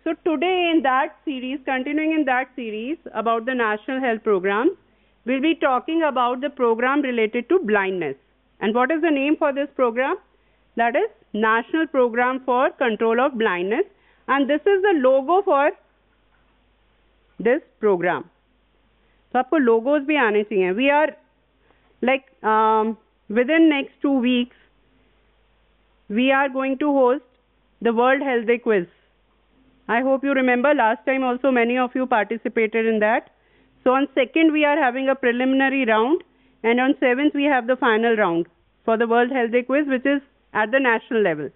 So today in that series, continuing in that series about the National Health Program, we'll be talking about the program related to blindness. And what is the name for this program? That is National Program for Control of Blindness. And this is the logo for this program. So आपको logos भी आने चाहिए. We are like within next 2 weeks, we are going to host the World Health Day quiz. I hope you remember last time also many of you participated in that. So on 2nd we are having a preliminary round, and on 7th we have the final round for the World Health Day quiz, which is at the national level.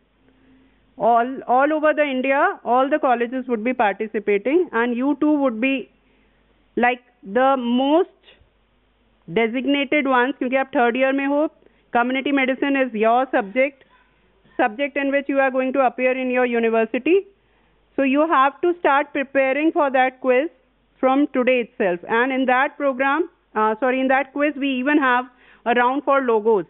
All over the India, all the colleges would be participating, and you too would be like the most designated ones, क्योंकि आप third year में हो. Community medicine is your subject in which you are going to appear in your university. So you have to start preparing for that quiz from today itself. And in that program, in that quiz, we even have a round for logos.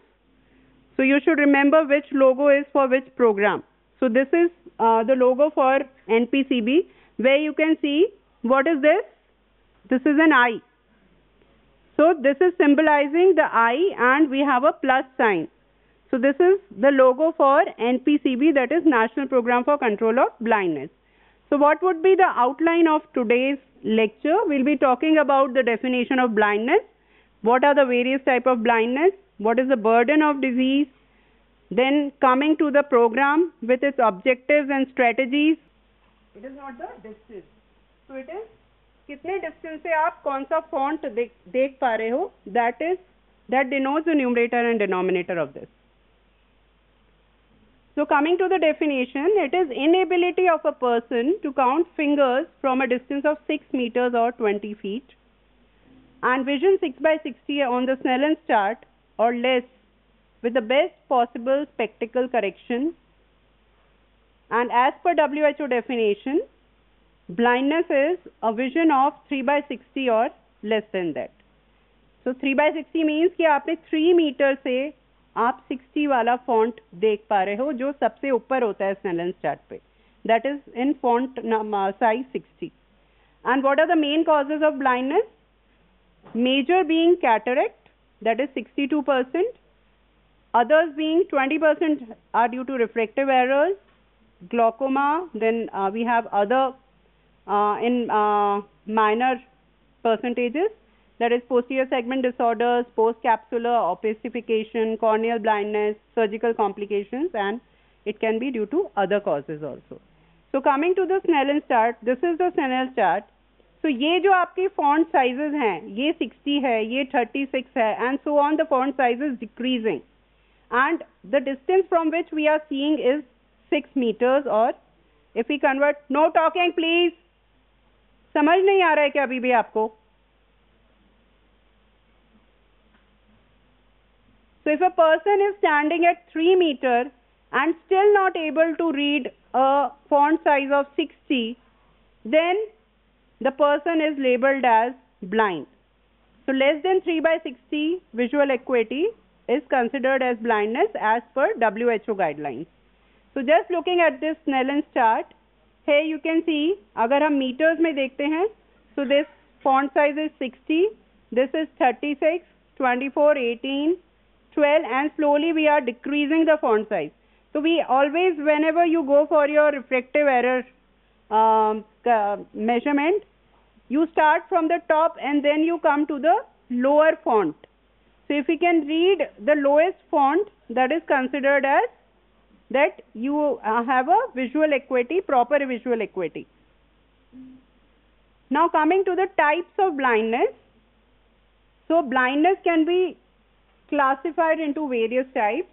So you should remember which logo is for which program. So this is the logo for NPCB, where you can see, what is this? This is an eye. So this is symbolizing the eye, and we have a plus sign. So this is the logo for NPCB, that is National Program for Control of Blindness. So what would be the outline of today's lecture? We'll be talking about the definition of blindness. What are the various types of blindness? What is the burden of disease? Then coming to the program with its objectives and strategies. It is not the distance. So it is कितने distance से आप कौन सा font देख पा रहे हो? That denotes the numerator and denominator of this. So coming to the definition, it is inability of a person to count fingers from a distance of 6 meters or 20 feet, and vision 6 by 60 on the Snellen's chart or less with the best possible spectacle correction. And as per WHO definition, blindness is a vision of 3 by 60 or less than that. So 3 by 60 means कि आपने 3 metre से आप 60 वाला font देख पा रहे हो, जो सबसे ऊपर होता है स्नेलन चार्ट पे. That is in font size 60. And what are the main causes of blindness? Major being cataract, that is 62%. others being 20% are due to refractive errors, glaucoma. Then we have other in minor percentages, that is posterior segment disorders, postcapsular opacification, corneal blindness, surgical complications, and it can be due to other causes also. So coming to the Snellen's chart, this is the Snellen's chart. So ये जो आपके font sizes हैं, ये 60 है, ये 36 है, and so on. The font size is decreasing, and the distance from which we are seeing is 6 meters. Or if we convert, no talking please. समझ नहीं आ रहा है क्या अभी भी आपको? So if a person is standing at 3 meters and still not able to read a font size of 60, then the person is labeled as blind. So less than 3 by 60 visual acuity is considered as blindness as per WHO guidelines. So just looking at this Snellen's chart, here you can see, अगर हम meters में देखते हैं, so this font size is 60, this is 36, 24, 18, 12, and slowly we are decreasing the font size. So we always, whenever you go for your refractive error measurement, you start from the top and then you come to the lower font. So if you can read the lowest font, that is considered as that you have a visual acuity, proper visual acuity. Now coming to the types of blindness. So blindness can be classified into various types,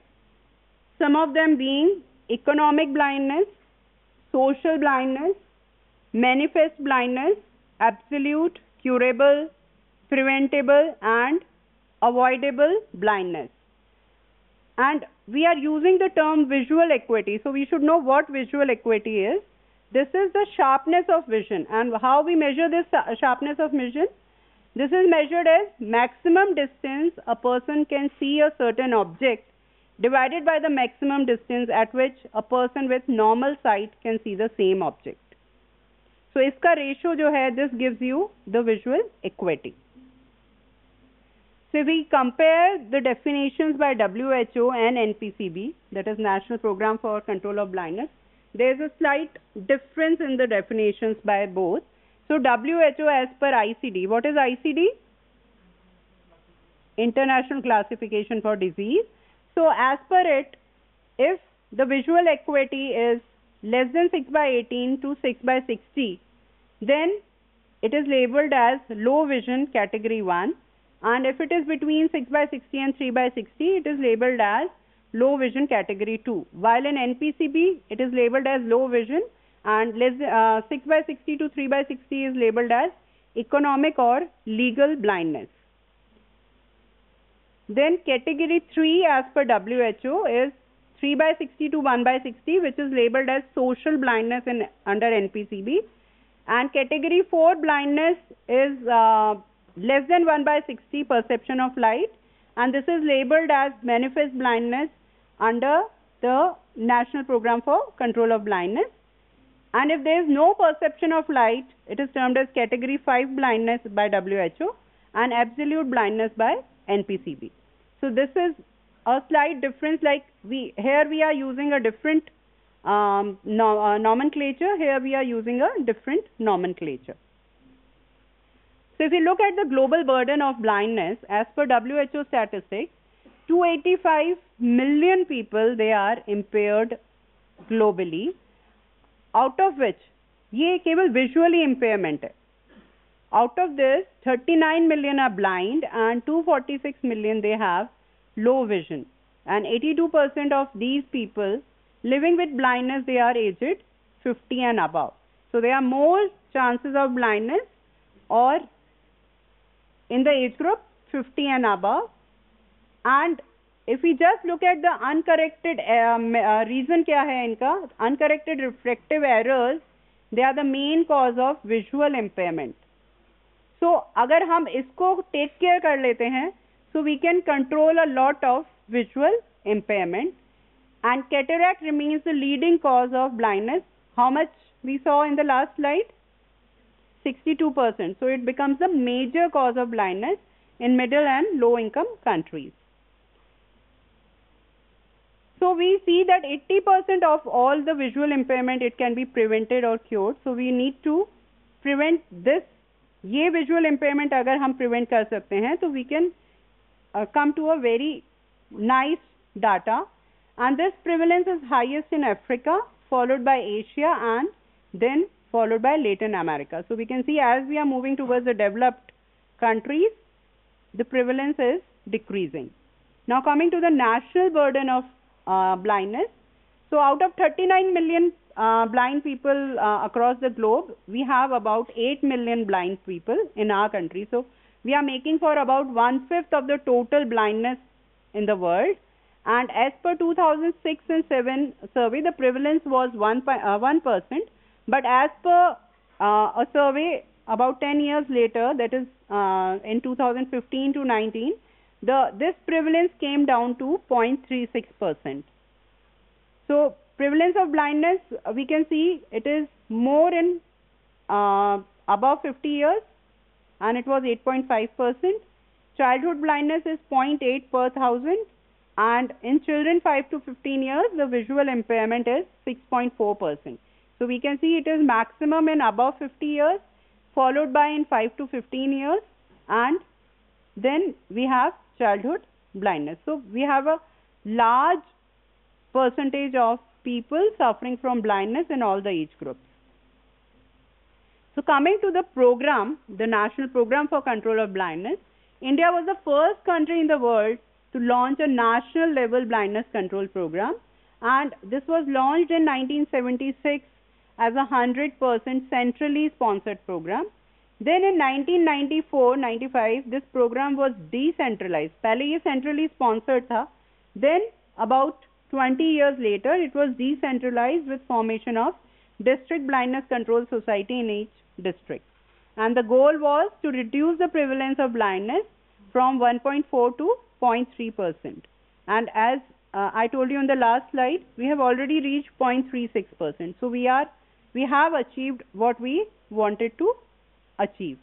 some of them being economic blindness, social blindness, manifest blindness, absolute, curable, preventable, and avoidable blindness. And we are using the term visual acuity, so we should know what visual acuity is. This is the sharpness of vision, and how we measure this sharpness of vision? This is measured as maximum distance a person can see a certain object divided by the maximum distance at which a person with normal sight can see the same object. So इसका ratio जो है, this gives you the visual acuity. So if we compare the definitions by WHO and NPCB, that is National Program for Control of Blindness, there is a slight difference in the definitions by both. So WHO as per ICD, what is ICD? International Classification for Disease. So as per it, if the visual acuity is less than 6/18 to 6/60, then it is labeled as low vision category 1, and if it is between 6/60 and 3/60, it is labeled as low vision category 2, while in NPCB it is labeled as low vision, and 6/60 to 3/60 is labeled as economic or legal blindness. Then category 3 as per WHO is 3/60 to 1/60, which is labeled as social blindness under NPCB, and category 4 blindness is less than 1/60 perception of light, and this is labeled as manifest blindness under the National Program for Control of Blindness. And if there is no perception of light, it is termed as category 5 blindness by WHO and absolute blindness by NPCB. So this is a slight difference, like here we are using a different nomenclature, here we are using a different nomenclature. So if you look at the global burden of blindness, as per WHO statistics, 285 million people, they are impaired globally, out of which ये केवल visually impairment है. Out of this, 39 million are blind and 246 million they have low vision, and 82% of these people living with blindness, they are aged 50 and above. So there are more chances of blindness or in the age group 50 and above. And if we just look at the uncorrected reason क्या है इनका, uncorrected refractive errors, they are the main cause of visual impairment. So अगर हम इसको take care कर लेते हैं, so we can control a lot of visual impairment. And cataract remains the leading cause of blindness. How much we saw in the last slide? 62%. So it becomes the major cause of blindness in middle and low income countries. So we see that 80% of all the visual impairment, it can be prevented or cured. So we need to prevent this. ये visual impairment अगर हम prevent कर सकते हैं, तो we can come to a very nice data. And this prevalence is highest in Africa, followed by Asia, and then followed by Latin America. So we can see as we are moving towards the developed countries, the prevalence is decreasing. Now coming to the national burden of blindness. So out of 39 million blind people across the globe, we have about 8 million blind people in our country. So we are making for about 1/5 of the total blindness in the world. And as per 2006 and 7 survey, the prevalence was 1%. But as per a survey about 10 years later, that is in 2015 to 19, this prevalence came down to 0.36%. So prevalence of blindness, we can see it is more in above 50 years, and it was 8.5%. Childhood blindness is 0.8 per thousand, and in children 5 to 15 years, the visual impairment is 6.4%. So we can see it is maximum in above 50 years, followed by in 5 to 15 years, and then we have childhood blindness. So we have a large percentage of people suffering from blindness in all the age groups. So coming to the program, the National Program for Control of Blindness, India was the first country in the world to launch a national level blindness control program, and this was launched in 1976 as a 100% centrally sponsored program. Then in 1994-95 this program was decentralized. पहले ये centrally sponsored था. Then about 20 years later it was decentralized with formation of District Blindness Control Society in each district. And the goal was to reduce the prevalence of blindness from 1.4 to 0.3%. And as I told you in the last slide, we have already reached 0.36%. So we are we have achieved what we wanted to achieve.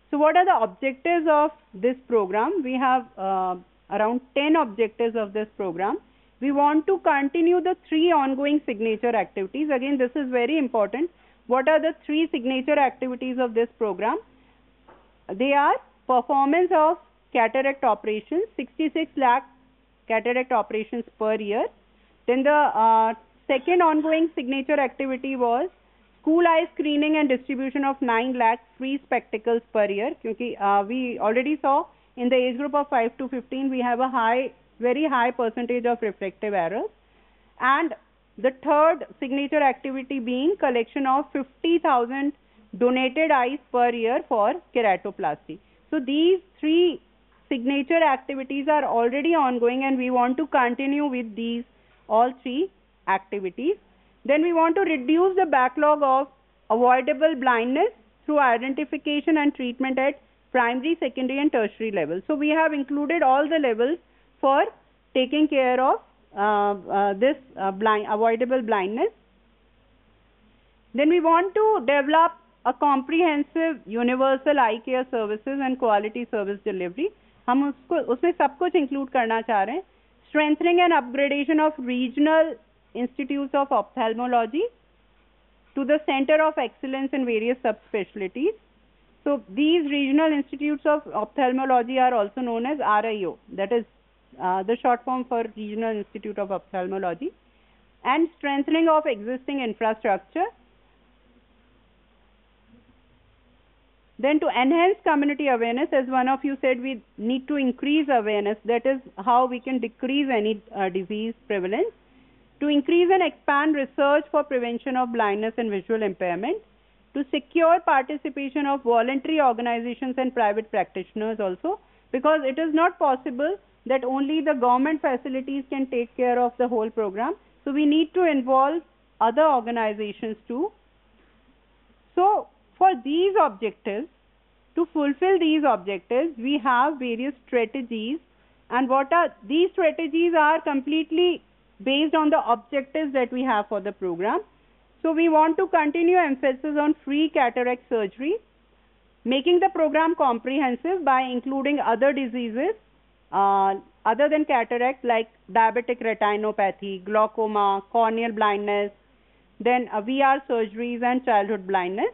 So what are the objectives of this program? We have around 10 objectives of this program. We want to continue the 3 ongoing signature activities. Again, this is very important. What are the 3 signature activities of this program? They are performance of cataract operations, 66 lakh cataract operations per year. Then the second ongoing signature activity was school eye screening and distribution of 9 lakh free spectacles per year. Because we already saw in the age group of 5 to 15, we have a very high percentage of refractive errors. And the third signature activity being collection of 50,000 donated eyes per year for keratoplasty. So these 3 signature activities are already ongoing, and we want to continue with these all 3 activities. Then we want to reduce the backlog of avoidable blindness through identification and treatment at primary, secondary and tertiary levels. So we have included all the levels for taking care of this avoidable blindness. Then we want to develop a comprehensive universal eye care services and quality service delivery. हम उसमें सब कुछ include करना चाह रहे हैं. Strengthening and upgradation of regional institutes of ophthalmology to the center of excellence in various subspecialties. So these regional institutes of ophthalmology are also known as RIO, that is the short form for Regional Institute of Ophthalmology. And strengthening of existing infrastructure. Then to enhance community awareness, as one of you said, we need to increase awareness. That is how we can decrease any disease prevalence. To increase and expand research for prevention of blindness and visual impairment. To secure participation of voluntary organizations and private practitioners also, because it is not possible that only the government facilities can take care of the whole program. So we need to involve other organizations too. So for these objectives, to fulfill these objectives, we have various strategies, and what are these strategies are completely based on the objectives that we have for the program. So we want to continue emphasis on free cataract surgery, making the program comprehensive by including other diseases other than cataract, like diabetic retinopathy, glaucoma, corneal blindness, then VR surgeries and childhood blindness.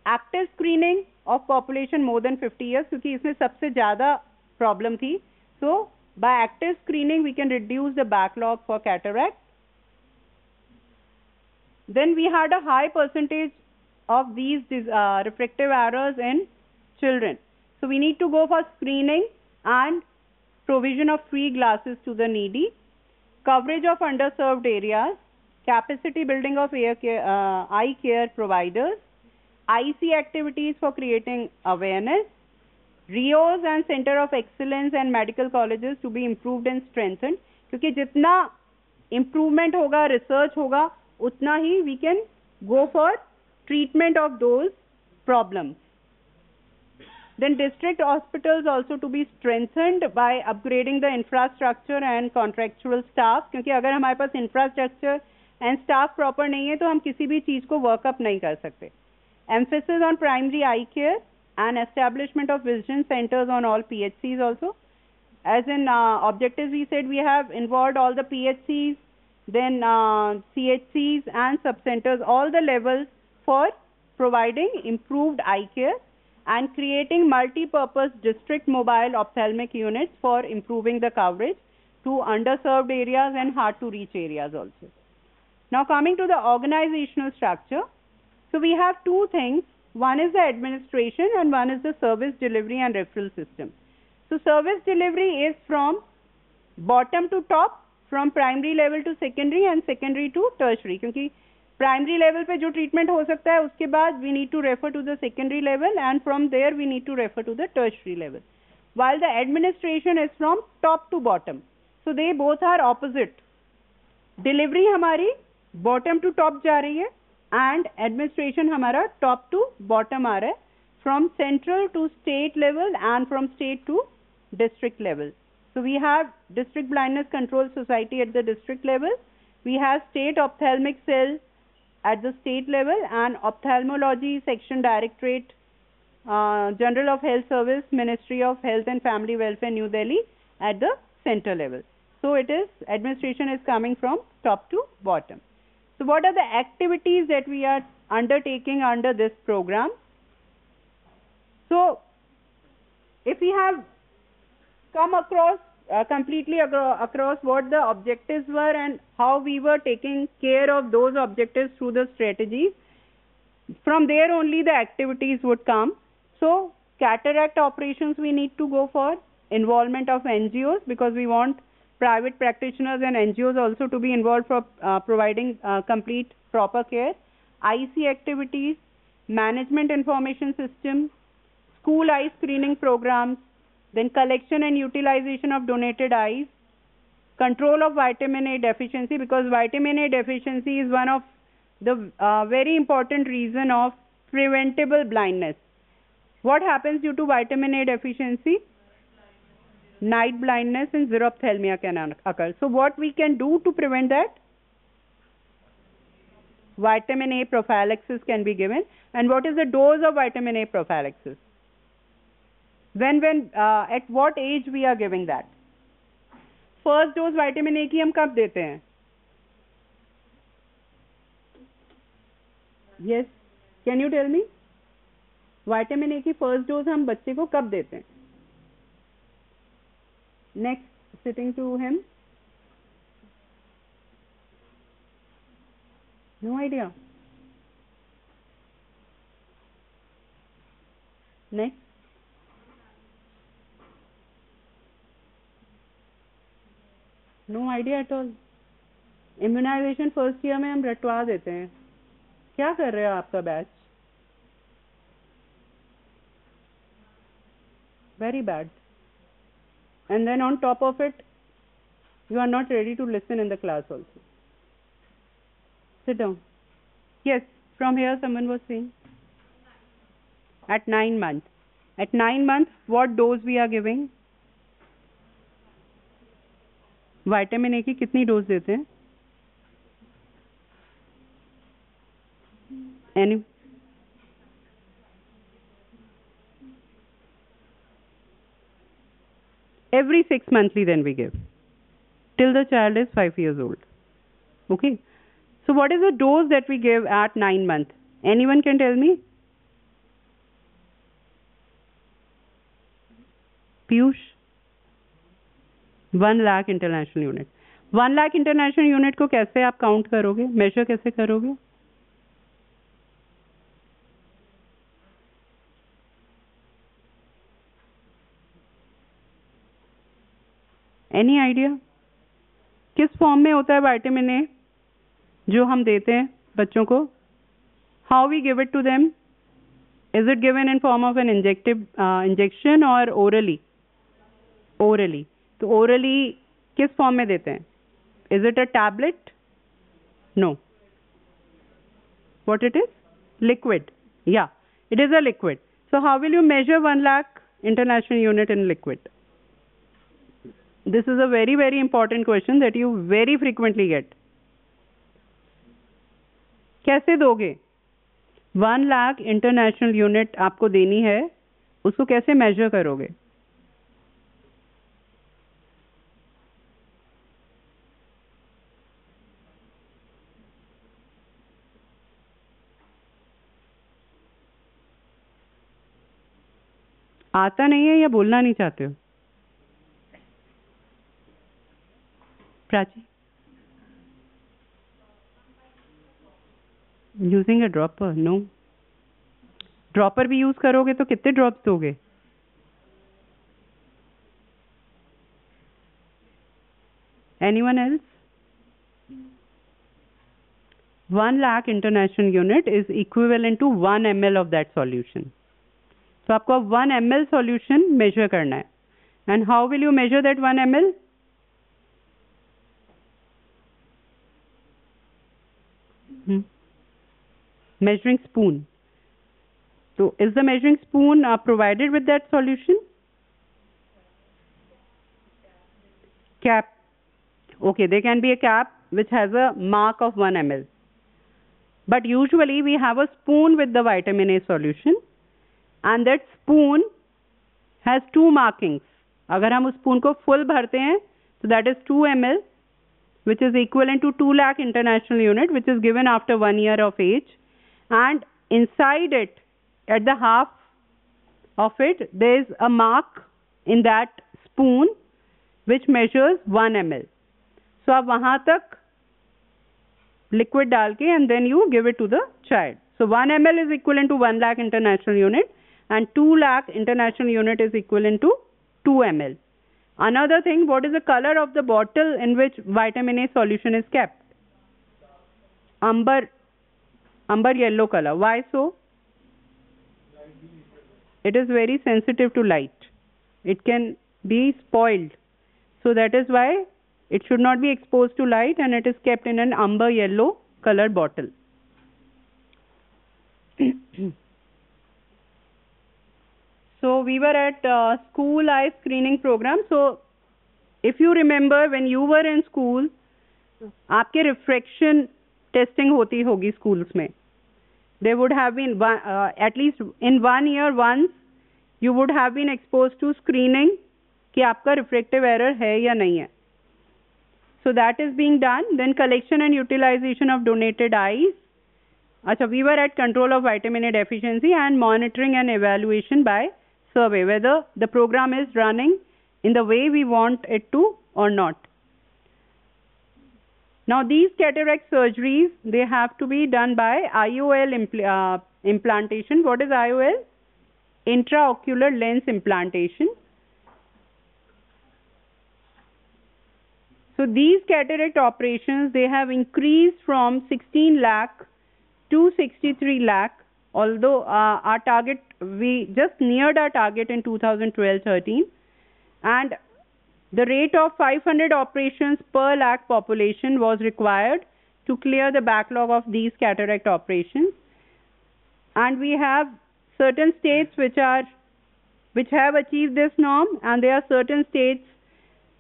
Active screening of population more than 50 years, क्योंकि इसमें सबसे ज़्यादा problem थी. So by active screening we can reduce the backlog for cataract. Then we had a high percentage of these refractive errors in children. So we need to go for screening and provision of free glasses to the needy, coverage of underserved areas, capacity building of eye care providers, IC activities for creating awareness, RIOs and Center of Excellence and medical colleges to be improved and strengthened. क्योंकि जितना improvement होगा, research होगा, उतना ही we can go for treatment of those problems. Then district hospitals also to be strengthened by upgrading the infrastructure and contractual staff. क्योंकि अगर हमारे पास infrastructure and staff proper नहीं है तो हम किसी भी चीज़ को work up नहीं कर सकते. Emphasis on primary eye care and establishment of vision centers on all PHCs also. As in objectives, we said we have involved all the PHCs, then CHCs and subcenters, all the levels for providing improved eye care and creating multi-purpose district mobile ophthalmic units for improving the coverage to underserved areas and hard to reach areas also. Now coming to the organizational structure. So we have 2 things. One is the administration and one is the service delivery and referral system. So service delivery is from bottom to top, from primary level to secondary and secondary to tertiary. क्योंकि primary level पे जो treatment हो सकता है उसके बाद we need to refer to the secondary level and from there we need to refer to the tertiary level. While the administration is from top to bottom. So they both are opposite. Delivery हमारी bottom to top जा रही है and administration हमारा top to bottom आ रहा है, from central to state level and from state to district level. So we have District Blindness Control Society at the district level. We have State Ophthalmic Cell at the state level, and Ophthalmology Section Directorate, General of Health Service, Ministry of Health and Family Welfare, New Delhi, at the center level. So it is, administration is coming from top to bottom. So what are the activities that we are undertaking under this program? So if we have come across completely across what the objectives were and how we were taking care of those objectives through the strategies, from there only the activities would come. So cataract operations we need to go for, involvement of NGOs, because we want private practitioners and NGOs also to be involved for providing complete proper care. IC activities, management information system, school eye screening programs, then collection and utilization of donated eyes, control of vitamin A deficiency, because vitamin A deficiency is one of the very important reason of preventable blindness. What happens due to vitamin A deficiency? Night blindness and xerophthalmia can occur. So what we can do to prevent that? Vitamin A prophylaxis can be given. And what is the dose of vitamin A prophylaxis? When at what age we are giving that? First dose vitamin A की हम कब देते हैं? Yes, can you tell me? Vitamin A की first dose हम बच्चे को कब देते हैं? Next, sitting to him. No idea. Next. No idea at all. Immunization first year में हम रटवा देते हैं. क्या कर रहे हो आपका batch? Very bad. And then on top of it, you are not ready to listen in the class also. Sit down. Yes, from here someone was saying. At 9 months. At 9 months, what dose we are giving? Vitamin A की कितनी dose देते हैं? Any? Every 6 monthly then we give, till the child is 5 years old. Okay. So what is the dose that we give at 9 months? Anyone can tell me? Piyush? 1 lakh international unit. 1 lakh international unit को कैसे आप count करोगे? Major कैसे करोगे? Any idea? किस form में होता है विटामिन ए जो हम देते हैं बच्चों को? How we give it to them? Is it given in form of an injection और ओरली? ओरली. तो ओरली किस फॉर्म में देते हैं? Is it a tablet? No. What it is? Liquid. Yeah, it is a liquid. So how will you measure 1 lakh international unit in liquid? This is a very, very important question that you very frequently get. कैसे दोगे? 1 lakh international unit आपको देनी है, उसको कैसे measure करोगे? आता नहीं है या बोलना नहीं चाहते हो? Prachi, using a dropper? No. Dropper भी यूज करोगे तो कितने ड्रॉप्स दोगे? Anyone else? 1 lakh international unit is equivalent to 1 ml of that solution. तो आपको 1 ml solution measure करना है. And how will you measure that 1 ml? Measuring spoon. So is the measuring spoon provided with that solution? Cap. Okay, there can be a cap which has a mark of 1 ml. but usually we have a spoon with the vitamin A solution, and that spoon has 2 markings. अगर हम उस spoon को full भरते हैं, so that is 2 ml, which is equivalent to 2 lakh international unit, which is given after 1 year of age, and inside it, at the half of it, there is a mark in that spoon which measures 1 ml. So आप वहाँ तक liquid डाल के and then you give it to the child. So 1 ml is equivalent to 1 lakh international unit, and 2 lakh international unit is equivalent to 2 ml. Another thing, what is the color of the bottle in which vitamin A solution is kept? Amber yellow color. Why so? It is very sensitive to light. It can be spoiled. So that is why it should not be exposed to light, and it is kept in an amber yellow colored bottle. So we were at school eye screening program. So if you remember, when you were in school, आपके refraction testing होती होगी schools में. There would have been at least in 1 year once you would have been exposed to screening कि आपका refractive error है या नहीं है. So that is being done. Then collection and utilization of donated eyes. Achha, we were at control of vitamin A deficiency and monitoring and evaluation by survey, whether the program is running in the way we want it to or not. Now these cataract surgeries, they have to be done by IOL implantation. What is IOL? Intraocular lens implantation. So these cataract operations, they have increased from 16 lakh to 63 lakh, although our target, we just neared our target in 2012-13, and the rate of 500 operations per lakh population was required to clear the backlog of these cataract operations. And we have certain states which have achieved this norm, and there are certain states,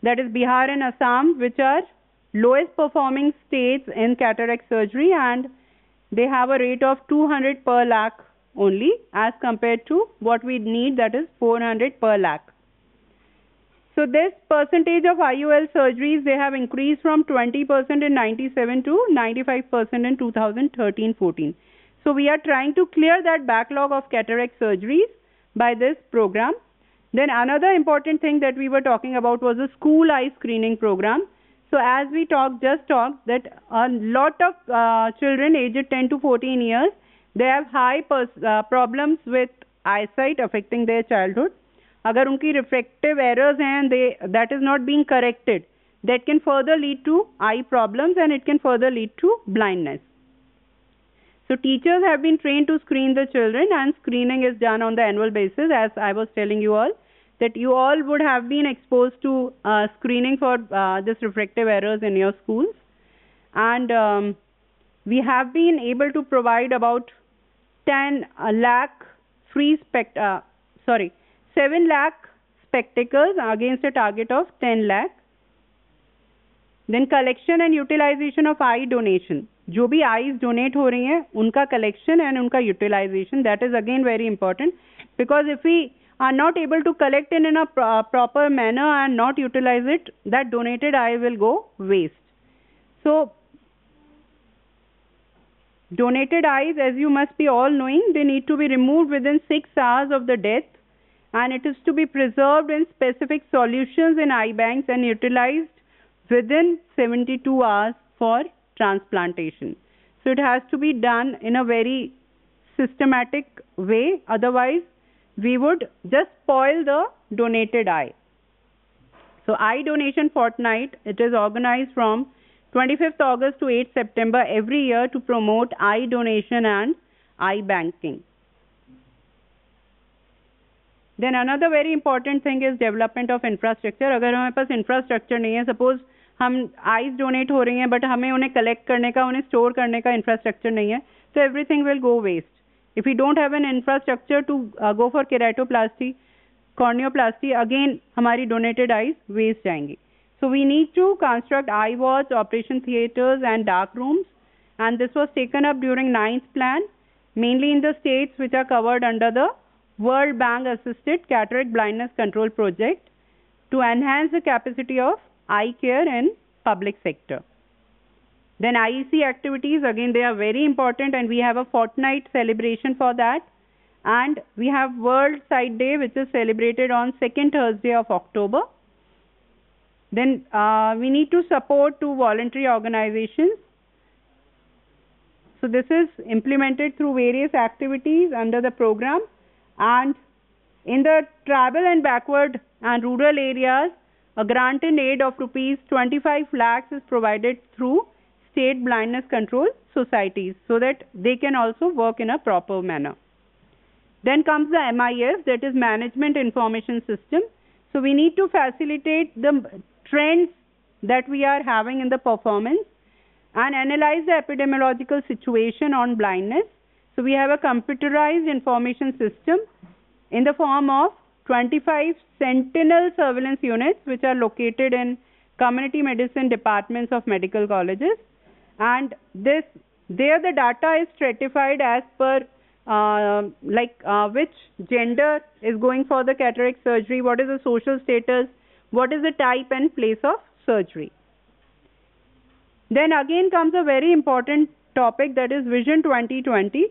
that is Bihar and Assam, which are lowest performing states in cataract surgery, and they have a rate of 200 per lakh only as compared to what we need, that is 400 per lakh. So this percentage of IOL surgeries, they have increased from 20% in 97 to 95% in 2013-14. So we are trying to clear that backlog of cataract surgeries by this program. Then another important thing that we were talking about was the school eye screening program. So as we just talked that a lot of children aged 10 to 14 years, they have high problems with eyesight affecting their childhood. अगर उनकी refractive errors हैं, that is not being corrected, that can further lead to eye problems, and it can further lead to blindness. So teachers have been trained to screen the children, and screening is done on the annual basis, as I was telling you all, that you all would have been exposed to screening for this refractive errors in your schools. And we have been able to provide about 7 lakh spectacles against a target of 10 lakh. Then collection and utilization of eye donation. जो भी eyes donate हो रही हैं, उनका collection and उनका utilization, that is again very important, because if we are not able to collect it in a proper manner and not utilize it, that donated eye will go waste. So donated eyes, as you must be all knowing, they need to be removed within 6 hours of the death, and it is to be preserved in specific solutions in eye banks and utilized within 72 hours for transplantation. So it has to be done in a very systematic way, otherwise we would just spoil the donated eye. So eye donation fortnight, it is organized from 25th August to 8th September every year to promote eye donation and eye banking. Then another very important thing is development of infrastructure. अगर हमारे पास infrastructure नहीं है, suppose हम eyes donate हो रही हैं, but हमें उन्हें collect करने का, उन्हें store करने का infrastructure नहीं है, so everything will go waste. If we don't have an infrastructure to go for keratoplasty, corneoplasty, again हमारी donated eyes waste जाएंगी. So we need to construct eye wards, operation theaters and dark rooms, and this was taken up during 9th plan, mainly in the states which are covered under the World Bank Assisted Cataract Blindness Control Project to enhance the capacity of eye care in public sector. Then IEC activities, again they are very important, and we have a fortnight celebration for that. And we have World Sight Day, which is celebrated on 2nd Thursday of October. Then we need to support two voluntary organizations. So this is implemented through various activities under the program. And in the tribal and backward and rural areas, a grant in aid of rupees 25 lakhs is provided through state blindness control societies so that they can also work in a proper manner. Then comes the MIS, that is Management Information System. So we need to facilitate the trends that we are having in the performance and analyze the epidemiological situation on blindness. So we have a computerized information system in the form of 25 sentinel surveillance units which are located in community medicine departments of medical colleges, and there the data is stratified as per which gender is going for the cataract surgery, what is the social status, what is the type and place of surgery. Then again comes a very important topic, that is Vision 2020.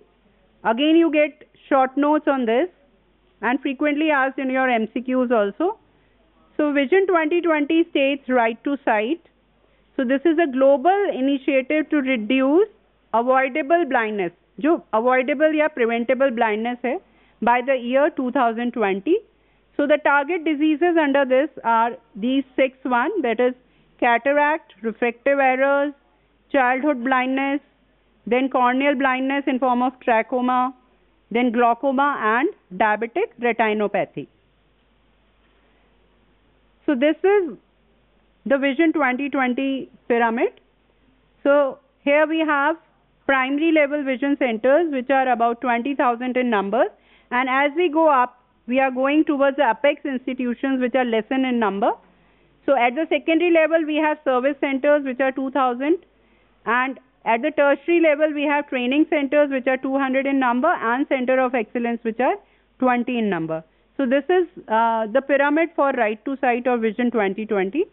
Again you get short notes on this and frequently asked in your MCQs also. So Vision 2020 states right to sight. So this is a global initiative to reduce avoidable blindness, जो avoidable या preventable blindness है, by the year 2020. So the target diseases under this are these 6 one, that is cataract, refractive errors, childhood blindness, then corneal blindness in form of trachoma, then glaucoma and diabetic retinopathy. So this is the Vision 2020 pyramid. So here we have primary level vision centers which are about 20,000 in number, and as we go up we are going towards the apex institutions which are lesser in number. So at the secondary level we have service centers which are 2,000, and at the tertiary level we have training centers which are 200 in number and center of excellence which are 20 in number. So this is the pyramid for right to sight of Vision 2020.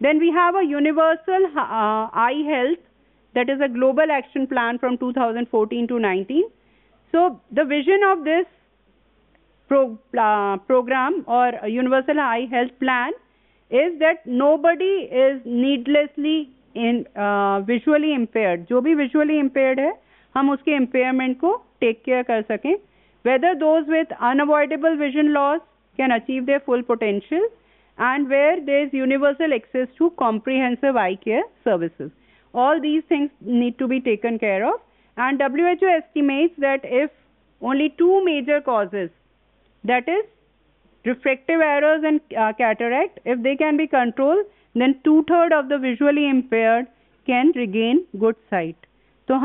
Then we have a universal eye health, that is a global action plan from 2014 to 19. So the vision of this program or universal eye health plan is that nobody is needlessly visually impaired. जो भी visually impaired है, हम उसके impairment को take care कर सकें. Whether those with unavoidable vision loss can achieve their full potential, and where there is universal access to comprehensive eye care services. All these things need to be taken care of, and WHO estimates that if only 2 major causes, that is refractive errors and cataract, if they can be controlled, then 2/3 of the visually impaired can regain good sight. So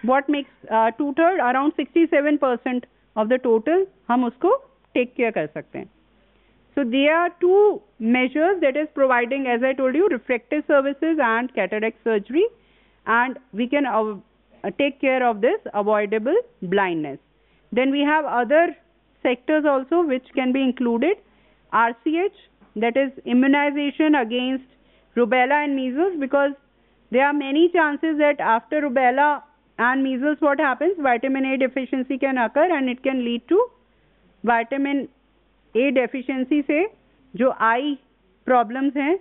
what makes 2/3, around 67% of the total, हम उसको take care कर सकते हैं. So there are 2 measures, that is providing, as I told you, refractive services and cataract surgery, and we can take care of this avoidable blindness. Then we have other sectors also which can be included. RCH, that is immunization against rubella and measles, because there are many chances that after rubella and measles what happens, vitamin A deficiency can occur and it can lead to vitamin A deficiency से जो eye problems हैं,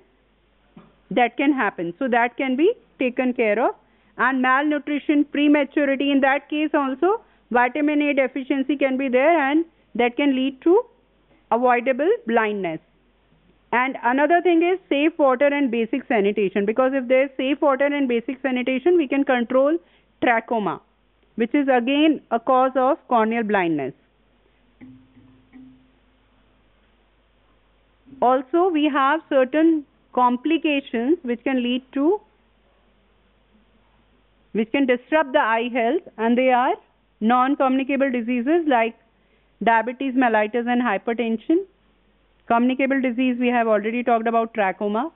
that can happen. So that can be taken care of. And malnutrition, prematurity, in that case also vitamin A deficiency can be there and that can lead to avoidable blindness. And another thing is safe water and basic sanitation, because if there is safe water and basic sanitation, we can control trachoma, which is again a cause of corneal blindness. Also, we have certain complications which can disrupt the eye health, and they are non-communicable diseases like diabetes mellitus and hypertension. Communicable disease, we have already talked about trachoma.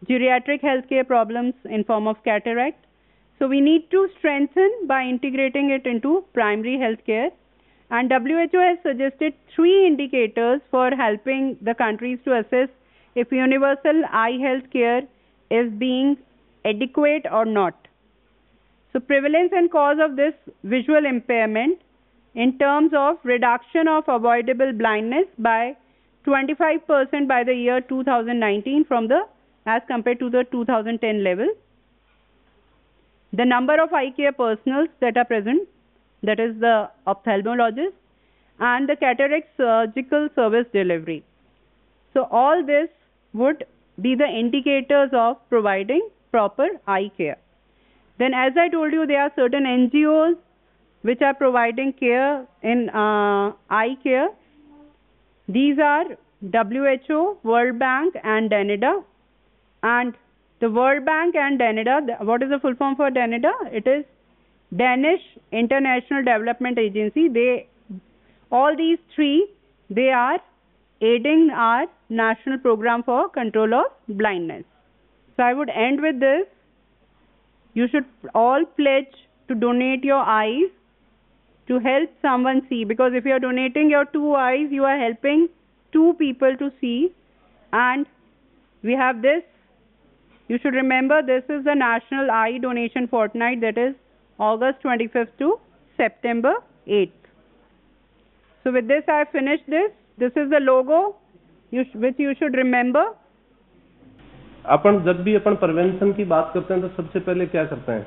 Geriatric healthcare problems in form of cataract. So we need to strengthen by integrating it into primary health care. And WHO has suggested 3 indicators for helping the countries to assess if universal eye health care is being adequate or not. So prevalence and cause of this visual impairment in terms of reduction of avoidable blindness by 25% by the year 2019 as compared to the 2010 level. The number of eye care personnel that are present, that is the ophthalmologist, and the cataract surgical service delivery. So all this would be the indicators of providing proper eye care. Then as I told you, there are certain NGOs which are providing care in eye care. These are WHO, World Bank and DANIDA. And the World Bank and DANIDA, what is the full form for DANIDA? It is Danish International Development Agency. All these 3, they are aiding our national program for control of blindness. So I would end with this. You should all pledge to donate your eyes to help someone see, because if you are donating your 2 eyes, you are helping 2 people to see. And we have this. You should remember, this is the National Eye Donation Fortnight, that is August 25th to September 8th. So with this I have finished this. This is the logo which you should remember. अपन जब भी अपन prevention की बात करते हैं तो सबसे पहले क्या करते हैं?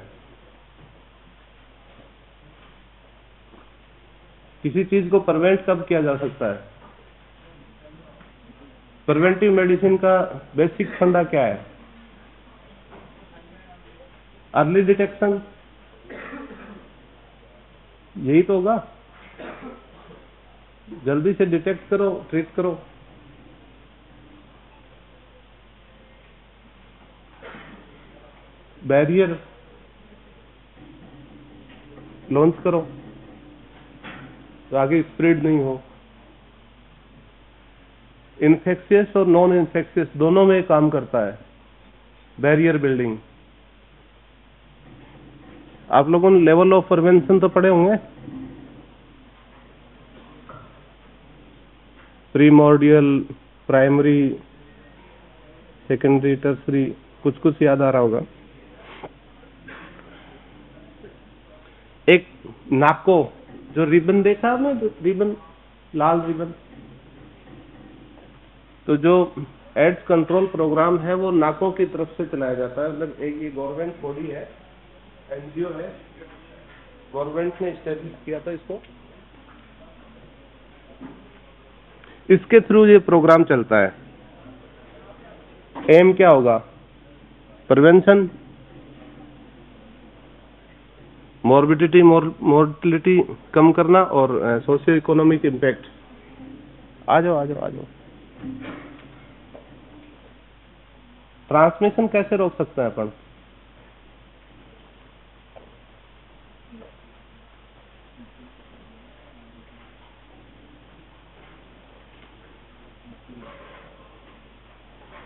किसी चीज को प्रिवेंट कब किया जा सकता है? प्रिवेंटिव मेडिसिन का बेसिक फंडा क्या है? अर्ली डिटेक्शन, यही तो होगा। जल्दी से डिटेक्ट करो, ट्रीट करो। बैरियर लॉन्च करो तो आगे स्प्रेड नहीं हो। इन्फेक्शियस और नॉन इन्फेक्शियस दोनों में काम करता है बैरियर बिल्डिंग। आप लोगों ने लेवल ऑफ प्रिवेंशन तो पढ़े होंगे, प्रीमोर्डियल, प्राइमरी, सेकेंडरी, टर्सरी, कुछ याद आ रहा होगा। एक नाको जो रिबन देखा आपने, रिबन, लाल रिबन, तो जो एड्स कंट्रोल प्रोग्राम है वो नाको की तरफ से चलाया जाता है। मतलब एक ये गवर्नमेंट बॉडी है, एनजीओ है, गवर्नमेंट ने एस्टेब्लिश किया था इसको। इसके थ्रू ये प्रोग्राम चलता है। एम क्या होगा? प्रिवेंशन, मॉर्बिडिटी, मोर्टिलिटी कम करना और सोशियो इकोनॉमिक इम्पैक्ट। आ जाओ। ट्रांसमिशन कैसे रोक सकते हैं अपन?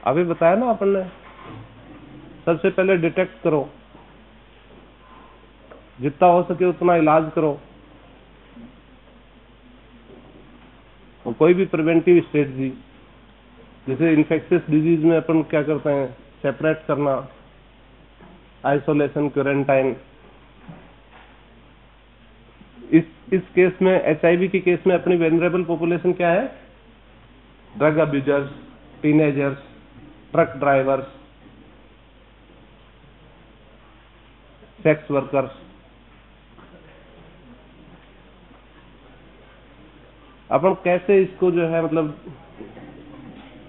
अभी बताया ना अपन ने, सबसे पहले डिटेक्ट करो, जितना हो सके उतना इलाज करो। और कोई भी प्रिवेंटिव स्ट्रेटजी, जैसे इन्फेक्शियस डिजीज में अपन क्या करते हैं? सेपरेट करना, आइसोलेशन, क्वारंटाइन। इस केस में, एचआईवी के केस में अपनी वेनरेबल पॉपुलेशन क्या है? Drug abusers, teenagers, truck drivers, sex workers. अपन कैसे इसको जो है मतलब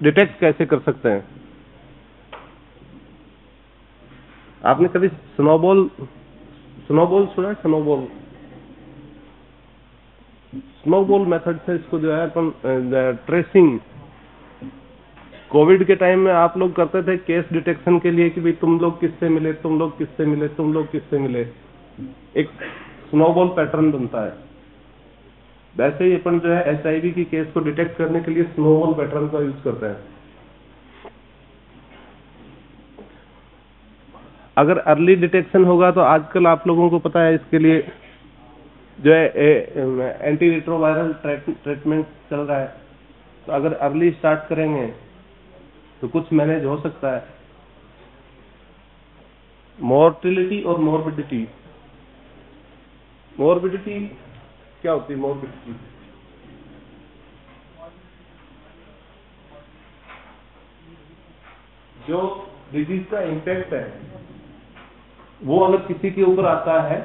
डिटेक्ट कैसे कर सकते हैं? आपने कभी स्नोबॉल सुना है? स्नोबॉल मेथड से इसको जो है अपन ट्रेसिंग, कोविड के टाइम में आप लोग करते थे केस डिटेक्शन के लिए कि भाई तुम लोग किससे मिले, एक स्नोबॉल पैटर्न बनता है। वैसे ही अपन जो है एचआईवी की केस को डिटेक्ट करने के लिए स्नोबॉल पैटर्न का यूज करते हैं। अगर अर्ली डिटेक्शन होगा तो आजकल आप लोगों को पता है इसके लिए जो है एंटी रिट्रोवायरल ट्रीटमेंट चल रहा है। तो अगर अर्ली स्टार्ट करेंगे तो कुछ मैनेज हो सकता है। मोर्टिलिटी और मोर्बिडिटी, मोर्बिडिटी क्या होती है? मोर्बिडिटी जो डिजीज का इम्पैक्ट है वो अगर किसी के ऊपर आता है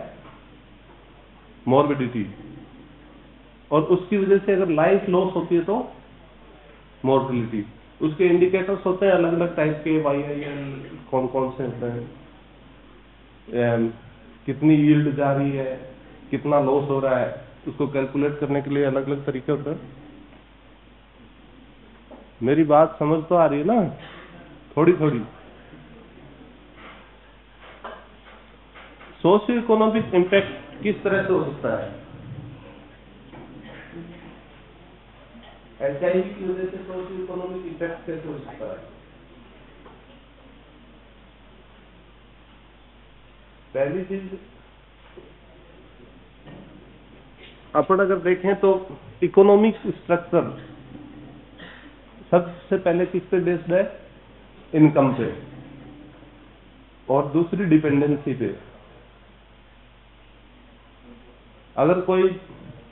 मोर्बिडिटी, और उसकी वजह से अगर लाइफ लॉस होती है तो मोर्टिलिटी। उसके इंडिकेटर्स होते हैं अलग अलग टाइप के, YIL कौन कौन से होते हैं, कितनी यील्ड जा रही है, कितना लॉस हो रहा है, उसको कैलकुलेट करने के लिए अलग अलग तरीके होते हैं। मेरी बात समझ तो आ रही है ना? थोड़ी थोड़ी। सोशियो इकोनॉमिक इम्पैक्ट किस तरह से हो सकता है? HIV की वजह से सोशियो इकोनॉमिक इम्पैक्ट कैसे हो सकता है? पहली चीज अपन अगर देखें तो इकोनॉमिक स्ट्रक्चर सबसे पहले किस पे बेस्ड है? इनकम पे, और दूसरी डिपेंडेंसी पे। अगर कोई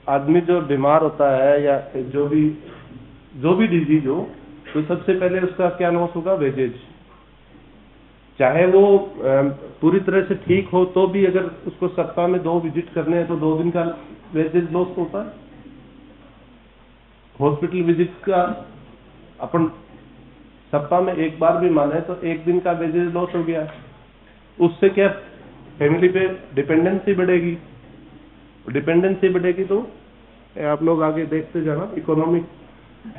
आदमी जो बीमार होता है या जो भी डिजीज हो, तो सबसे पहले उसका क्या लॉस होगा? वेजेज। चाहे वो पूरी तरह से ठीक हो तो भी अगर उसको सप्ताह में 2 विजिट करने हैं तो 2 दिन का वेजेज लॉस होता है। हॉस्पिटल विजिट का अपन सप्ताह में 1 बार भी माने तो 1 दिन का वेजेज लॉस हो गया। उससे क्या फैमिली पे डिपेंडेंसी बढ़ेगी। डिपेंडेंसी बढ़ेगी तो आप लोग आगे देखते जाना, इकोनॉमिक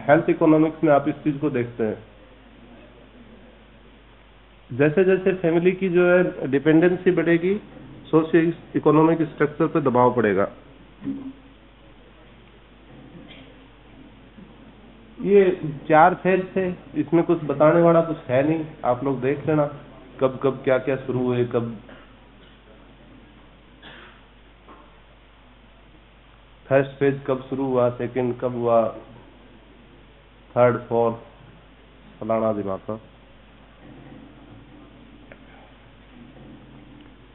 हेल्थ इकोनॉमिक्स में आप इस चीज को देखते हैं। जैसे जैसे फैमिली की जो है डिपेंडेंसी बढ़ेगी, सोशियो इकोनॉमिक स्ट्रक्चर पे दबाव पड़ेगा। ये 4 फेज थे, इसमें कुछ बताने वाला कुछ है नहीं, आप लोग देख लेना कब कब क्या क्या शुरू हुए, कब फर्स्ट फेज कब शुरू हुआ, सेकंड कब हुआ, थर्ड फोर्थ फलाना दिमाग।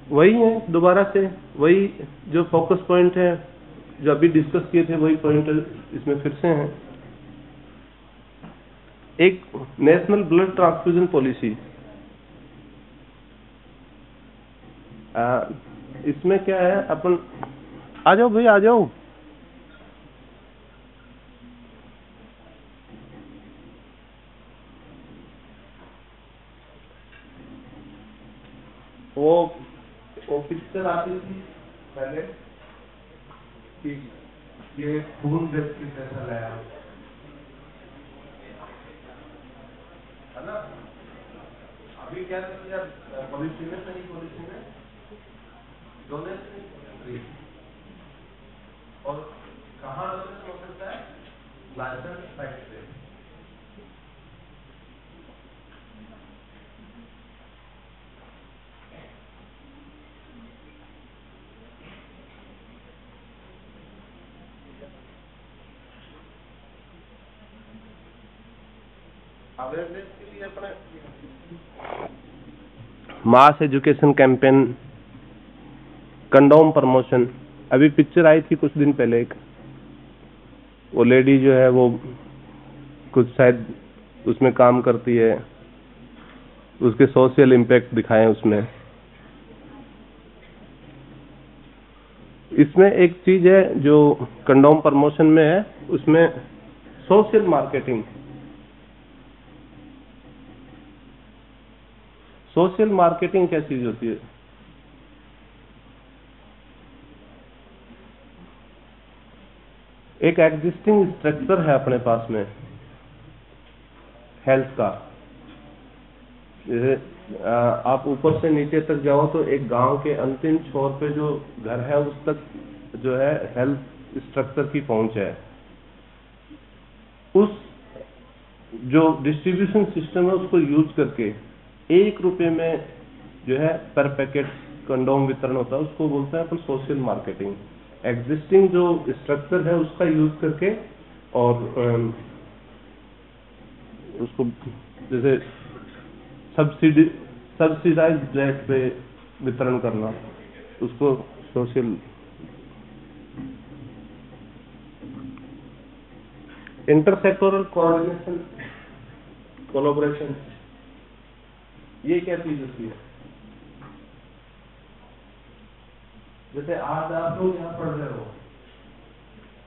वही है, दोबारा से वही जो फोकस पॉइंट है जो अभी डिस्कस किए थे, वही पॉइंट इसमें फिर से हैं। एक नेशनल ब्लड ट्रांसफ्यूजन पॉलिसी, इसमें क्या है, अपन आ जाओ भाई, आ जाओ। वो पिक्चर आती थी पहले कि ये खून व्यक्ति कैसा लाया है ना। अभी क्या किया पॉलिसी में, सही पॉलिसी में डोनेशन, और कहाँ डोनेशन हो सकता है? लाइसेंस साइट से। अवेयरनेस के लिए अपने मास एजुकेशन कैंपेन, कंडोम प्रमोशन। अभी पिक्चर आई थी कुछ दिन पहले, एक वो लेडी जो है वो कुछ शायद उसमें काम करती है, उसके सोशल इम्पैक्ट दिखाए उसमें। इसमें एक चीज है जो कंडोम प्रमोशन में है, उसमें सोशल मार्केटिंग। सोशल मार्केटिंग क्या चीज होती है? एक एग्जिस्टिंग स्ट्रक्चर है अपने पास में हेल्थ का, जैसे आप ऊपर से नीचे तक जाओ तो एक गांव के अंतिम छोर पे जो घर है उस तक जो है हेल्थ स्ट्रक्चर की पहुंच है। उस जो डिस्ट्रीब्यूशन सिस्टम है उसको यूज करके 1 रुपए में जो है पर पैकेट कंडोम वितरण होता है, उसको बोलते हैं अपन सोशल मार्केटिंग। एग्जिस्टिंग जो स्ट्रक्चर है उसका यूज करके और उसको जैसे सब्सिडाइज्ड रेट पे वितरण करना, उसको सोशल। इंटरसेक्टोरल कोऑर्डिनेशन, कोलैबोरेशन, ये क्या चीज होती है? जैसे आज आप लोग यहाँ पढ़ रहे हो,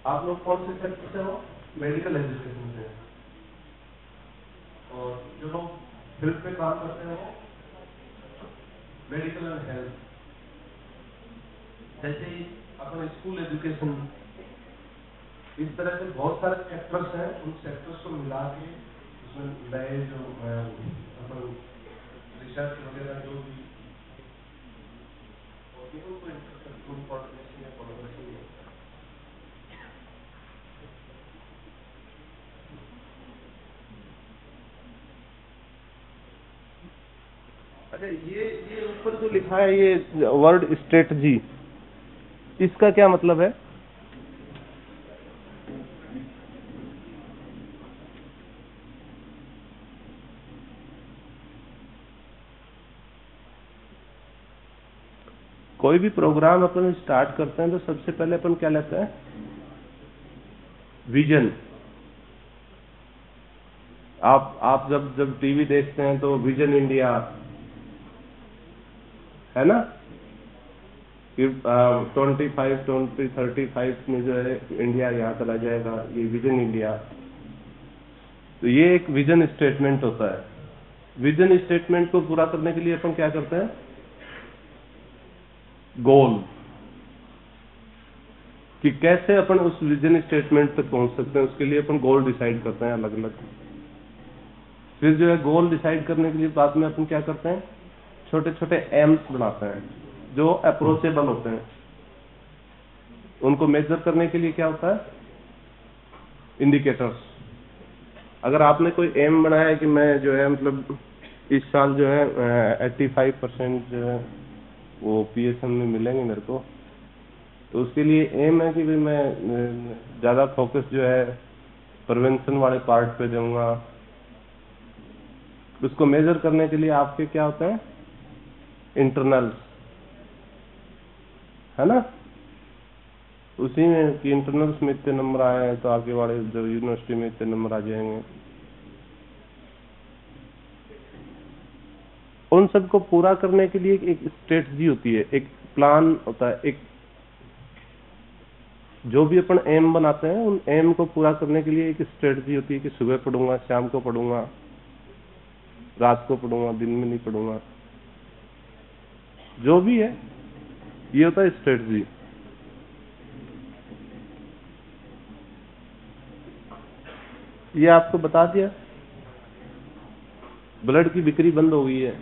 आप लोग कौन से सेक्टर से हो? मेडिकल एजुकेशन से। और जो लोग फील्ड पे काम करते हैं वो मेडिकल एंड हेल्थ। जैसे ही अपना स्कूल एजुकेशन, इस तरह से बहुत सारे सेक्टर्स हैं, उन सेक्टर्स को मिला के उसमें नए जो अपन रिसर्च वगैरह जो भी होती है उनको इंटरसेक्टोरल कोऑर्डिनेशन या कोलैबोरेशन होता है। अच्छा, ये ऊपर जो लिखा है ये वर्ड स्ट्रेटजी, इसका क्या मतलब है? कोई भी प्रोग्राम अपन स्टार्ट करते हैं तो सबसे पहले अपन क्या लेते हैं? विजन। आप जब टीवी देखते हैं तो विजन इंडिया है ना, कि 2035 में जो है इंडिया यहाँ चला जाएगा, ये विजन इंडिया। तो ये एक विजन स्टेटमेंट होता है। विजन स्टेटमेंट को पूरा करने के लिए अपन क्या करते हैं? गोल, कि कैसे अपन उस विजन स्टेटमेंट तक पहुंच सकते हैं, उसके लिए अपन गोल डिसाइड करते हैं अलग अलग। फिर जो है गोल डिसाइड करने के लिए बाद में अपन क्या करते हैं? छोटे छोटे एम्स बनाते हैं जो अप्रोचेबल होते हैं। उनको मेजर करने के लिए क्या होता है? इंडिकेटर्स। अगर आपने कोई एम बनाया है कि मैं जो है मतलब इस साल जो है 85% जो है वो पीएसएम में मिलेंगे मेरे को, तो उसके लिए एम है कि भाई मैं ज्यादा फोकस जो है प्रिवेंशन वाले पार्ट पे दूंगा। उसको मेजर करने के लिए आपके क्या होते हैं? इंटरनल्स, है ना? उसी में कि इंटरनल्स में इतने नंबर आए हैं तो आगे वाले जो यूनिवर्सिटी में इतने नंबर आ जाएंगे। उन सबको पूरा करने के लिए एक स्ट्रेटजी होती है, एक प्लान होता है। एक जो भी अपन एम बनाते हैं उन एम को पूरा करने के लिए एक स्ट्रेटजी होती है कि सुबह पढ़ूंगा, शाम को पढ़ूंगा, रात को पढ़ूंगा, दिन में नहीं पढ़ूंगा, जो भी है, ये होता है स्ट्रेटजी। ये आपको बता दिया। ब्लड की बिक्री बंद हो गई है,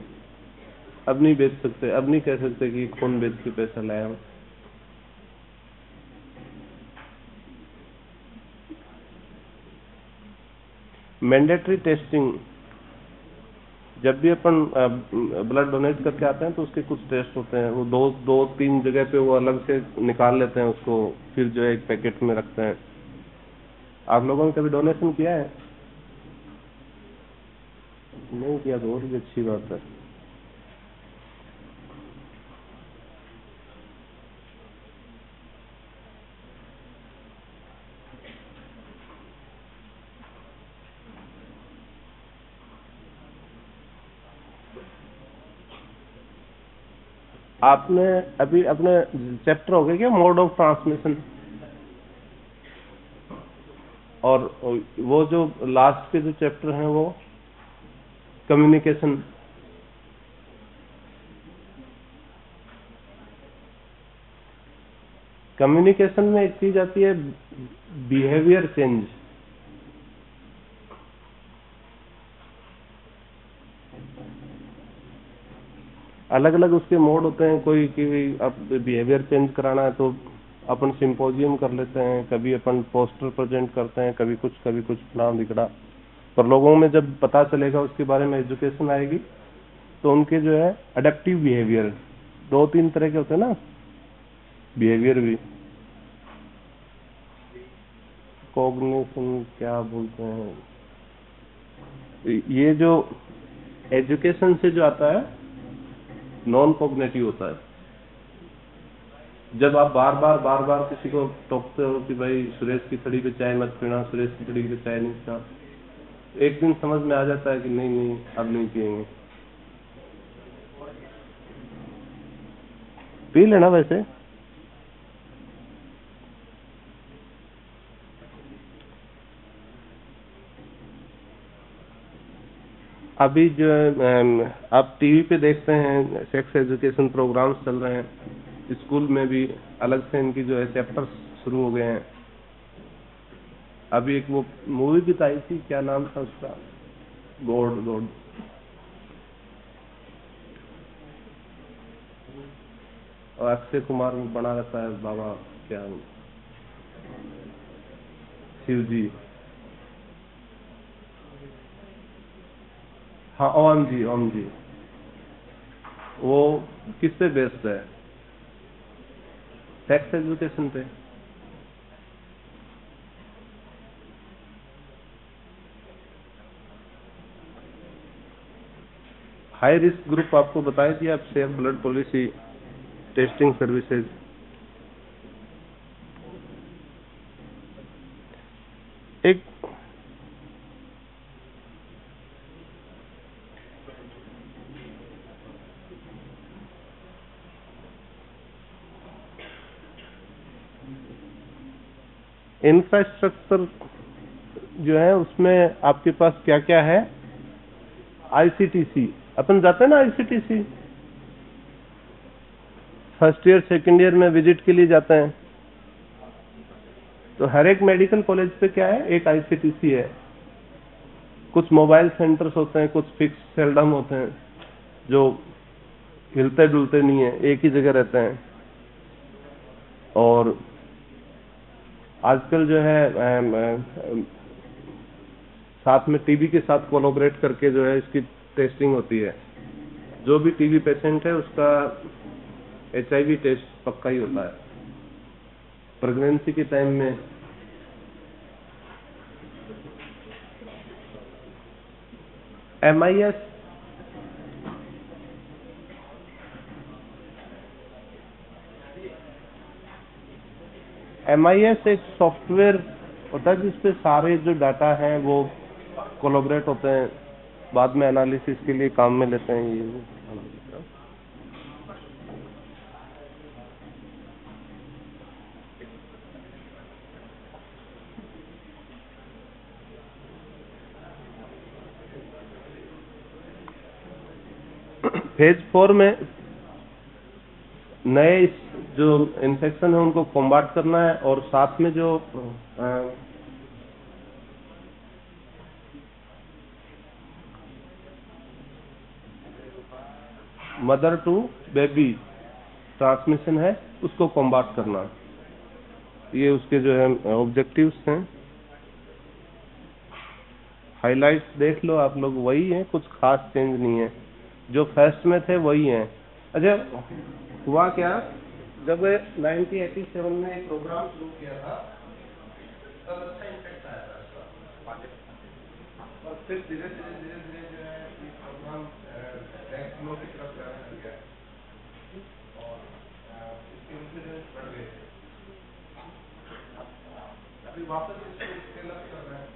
अब नहीं बेच सकते, अब नहीं कह सकते कि खून बेच के पैसा लाया हूं। मैंडेटरी टेस्टिंग, जब भी अपन ब्लड डोनेट करके आते हैं तो उसके कुछ टेस्ट होते हैं, वो दो तीन जगह पे वो अलग से निकाल लेते हैं उसको, फिर जो है एक पैकेट में रखते हैं। आप लोगों ने कभी डोनेशन किया है? नहीं किया तो और भी अच्छी बात है। आपने अभी अपने चैप्टर हो गए क्या मोड ऑफ ट्रांसमिशन, और वो जो लास्ट के जो चैप्टर हैं वो कम्युनिकेशन। कम्युनिकेशन में एक चीज आती है बिहेवियर चेंज। अलग अलग उसके मोड होते हैं। कोई कि अब बिहेवियर चेंज कराना है तो अपन सिंपोजियम कर लेते हैं, कभी अपन पोस्टर प्रेजेंट करते हैं, कभी कुछ फलाना दिखड़ा। पर लोगों में जब पता चलेगा उसके बारे में, एजुकेशन आएगी, तो उनके जो है अडक्टिव बिहेवियर, 2-3 तरह के होते हैं ना बिहेवियर भी, कॉग्निशन क्या बोलते हैं, ये जो एजुकेशन से जो आता है नॉन कॉग्निटिव होता है। जब आप बार बार किसी को टोकते हो कि भाई सुरेश की थड़ी पे चाय मत पीना, सुरेश की थड़ी पे चाय नहीं पीना, एक दिन समझ में आ जाता है कि नहीं अब नहीं पिएंगे। पी लेना वैसे। अभी जो आप टीवी पे देखते हैं सेक्स एजुकेशन प्रोग्राम्स चल रहे हैं, स्कूल में भी अलग से इनकी जो है चैप्टर्स शुरू हो गए हैं। अभी एक वो मूवी भी आई थी, क्या नाम था उसका, गॉड, और अक्षय कुमार में बना रहता है बाबा, क्या शिव जी, हाँ ओम जी। वो किस पे बेस्ड है? सेक्स एजुकेशन पे। हाई रिस्क ग्रुप आपको बताया दिया, आप safe blood policy testing services. एक इंफ्रास्ट्रक्चर जो है उसमें आपके पास क्या क्या है? आईसीटीसी, अपन जाते हैं ना ICTC, first year second year में विजिट के लिए जाते हैं, तो हर एक मेडिकल कॉलेज पे क्या है, एक आईसीटीसी है। कुछ मोबाइल सेंटर्स होते हैं, कुछ फिक्स सेल्डम होते हैं जो हिलते डुलते नहीं है, एक ही जगह रहते हैं। और आजकल जो है साथ में टीबी के साथ कोलैबोरेट करके जो है इसकी टेस्टिंग होती है। जो भी टीबी पेशेंट है उसका एचआईवी टेस्ट पक्का ही होता है। प्रेगनेंसी के टाइम में MIS एक सॉफ्टवेयर होता है जिसपे सारे जो डाटा हैं वो कोलैबोरेट होते हैं, बाद में एनालिसिस के लिए काम में लेते हैं। ये फेज 4 में नए जो इन्फेक्शन है उनको कॉम्बाट करना है, और साथ में जो मदर टू बेबी ट्रांसमिशन है उसको कॉम्बाट करना। ये उसके जो है ऑब्जेक्टिव्स हैं। हाइलाइट्स देख लो आप लोग, वही है, कुछ खास चेंज नहीं है, जो फर्स्ट में थे वही हैं। अच्छा, हुआ क्या, जब 1987 में एक प्रोग्राम शुरू किया था तब अच्छा इम्पैक्ट आया था इसका, और फिर धीरे धीरे जो है ये प्रोग्राम टेक्नो की तरफ जाने लग गया और इसके इंसिडेंस बढ़ गए। अभी वापस इसको स्केल अप कर रहे हैं।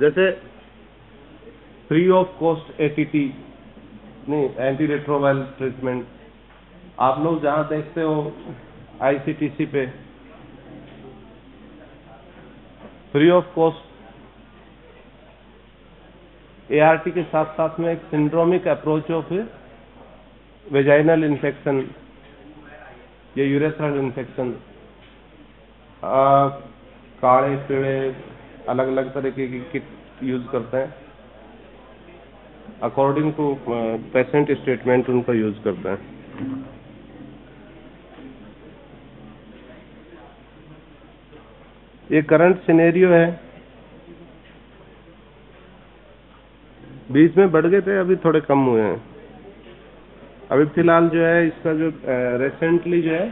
जैसे फ्री ऑफ कॉस्ट ATT नहीं, एंटी रेट्रोवायरल ट्रीटमेंट, आप लोग जहां देखते हो ICTC पे फ्री ऑफ कॉस्ट ART के साथ साथ में एक syndromic approach of vaginal infection या यूरेथ्रल इन्फेक्शन, काढ़े पीड़े अलग अलग तरीके की किट यूज करते हैं। अकॉर्डिंग टू पेशेंट स्टेटमेंट उनका यूज करते हैं। ये करंट सिनेरियो है, बीच में बढ़ गए थे, अभी थोड़े कम हुए हैं। अभी फिलहाल जो है इसका जो रिसेंटली जो है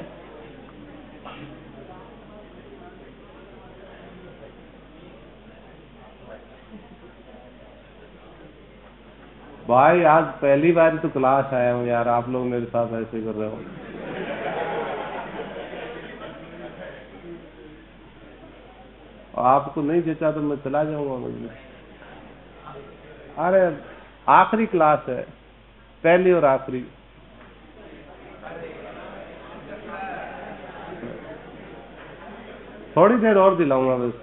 भाई आज पहली बार तो क्लास आया हूँ यार, आप लोग मेरे साथ ऐसे कर रहे हो। आपको नहीं जचा तो मैं चला जाऊंगा मुझे। अरे आखिरी क्लास है, पहली और आखिरी। थोड़ी देर और दिलाऊंगा बस।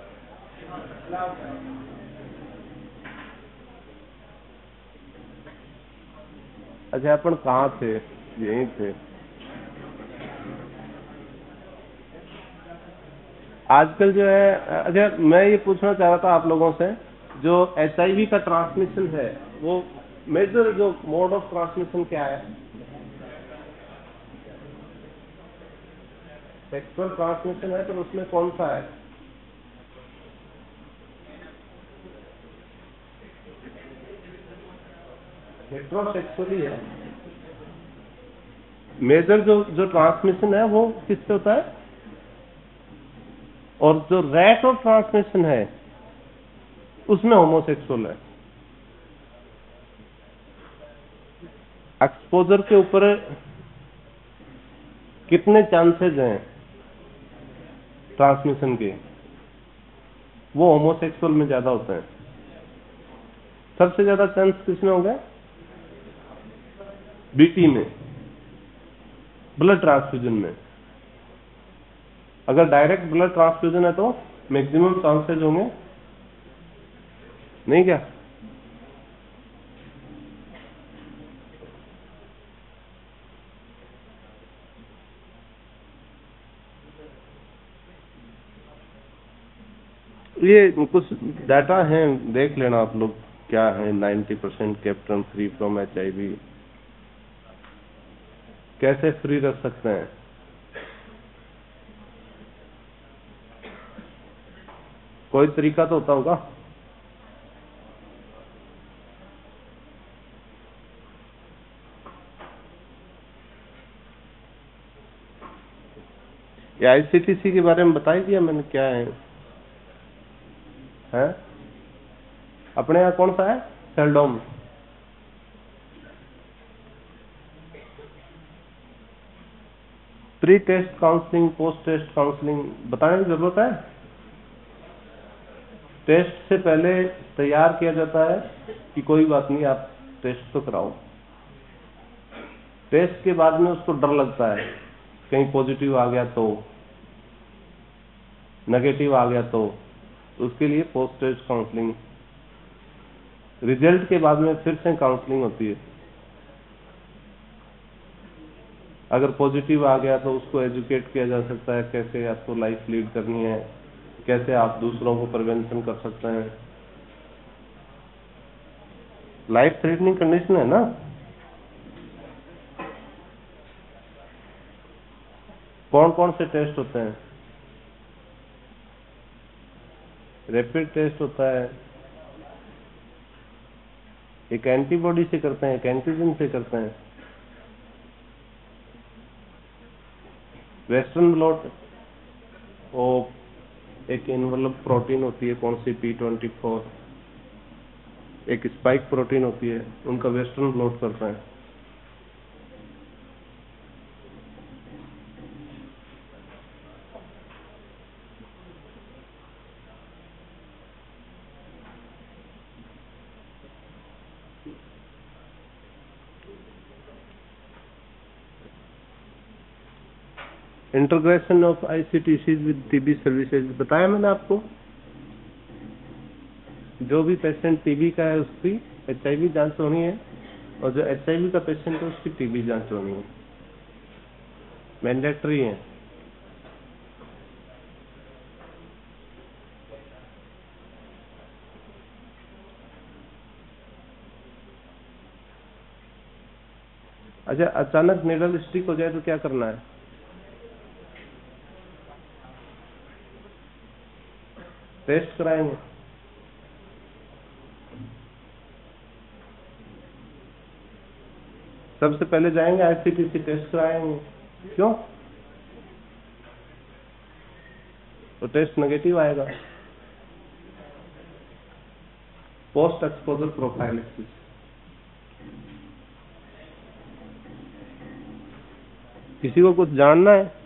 अच्छा अपन कहाँ थे? यहीं थे। आजकल जो है, अच्छा मैं ये पूछना चाह रहा था आप लोगों से, जो HIV का ट्रांसमिशन है वो मेजर जो मोड ऑफ ट्रांसमिशन क्या है? सेक्सुअल ट्रांसमिशन है, तो उसमें कौन सा है? हेटेरोसेक्सुअली है। मेजर जो ट्रांसमिशन है वो किससे होता है? और जो रेट ऑफ ट्रांसमिशन है उसमें होमोसेक्सुअल है। एक्सपोजर के ऊपर कितने चांसेस हैं ट्रांसमिशन के, वो होमोसेक्सुअल में ज्यादा होते हैं। सबसे ज्यादा चांस किसमें हो गए? BT में, ब्लड ट्रांसफ्यूजन में। अगर डायरेक्ट ब्लड ट्रांसफ्यूजन है तो मैक्सिमम चांसेस होंगे, नहीं क्या? ये कुछ डाटा है, देख लेना आप लोग क्या है। 90% कैप्टन फ्री फ्रॉम HIV, कैसे फ्री रख सकते हैं? कोई तरीका तो होता होगा। ये ICTC के बारे में बता ही दिया मैंने, क्या है? हैं? अपने यहाँ कौन सा है? Seldom. Pre test counselling, post test counselling बताने की जरूरत है? टेस्ट से पहले तैयार किया जाता है कि कोई बात नहीं आप टेस्ट तो कराओ। टेस्ट के बाद में उसको डर लगता है, कहीं पॉजिटिव आ गया तो, नेगेटिव आ गया तो उसके लिए पोस्ट टेस्ट काउंसलिंग। रिजल्ट के बाद में फिर से काउंसलिंग होती है। अगर पॉजिटिव आ गया तो उसको एजुकेट किया जा सकता है कैसे आपको लाइफ लीड करनी है, कैसे आप दूसरों को प्रिवेंशन कर सकते हैं। लाइफ थ्रेटनिंग कंडीशन है ना। कौन कौन से टेस्ट होते हैं? रैपिड टेस्ट होता है, एक एंटीबॉडी से करते हैं, एक एंटीजन से करते हैं। वेस्टर्न ब्लॉट, वो एक इनवॉल्व प्रोटीन होती है, कौन सी? P24। एक स्पाइक प्रोटीन होती है, उनका वेस्टर्न ब्लॉट करता है। Integration of ICTC with TB services बताया मैंने आपको। जो भी पेशेंट TB का है उसकी HIV जांच होनी है, और जो HIV का पेशेंट है उसकी TB जांच होनी है, मैंडेटरी है। अच्छा, अचानक निडल स्टिक हो जाए तो क्या करना है? टेस्ट कराएंगे। सबसे पहले जाएंगे ICTC टेस्ट कराएंगे। क्यों? तो टेस्ट नेगेटिव आएगा। Post exposure prophylaxis. किसी को कुछ जानना है?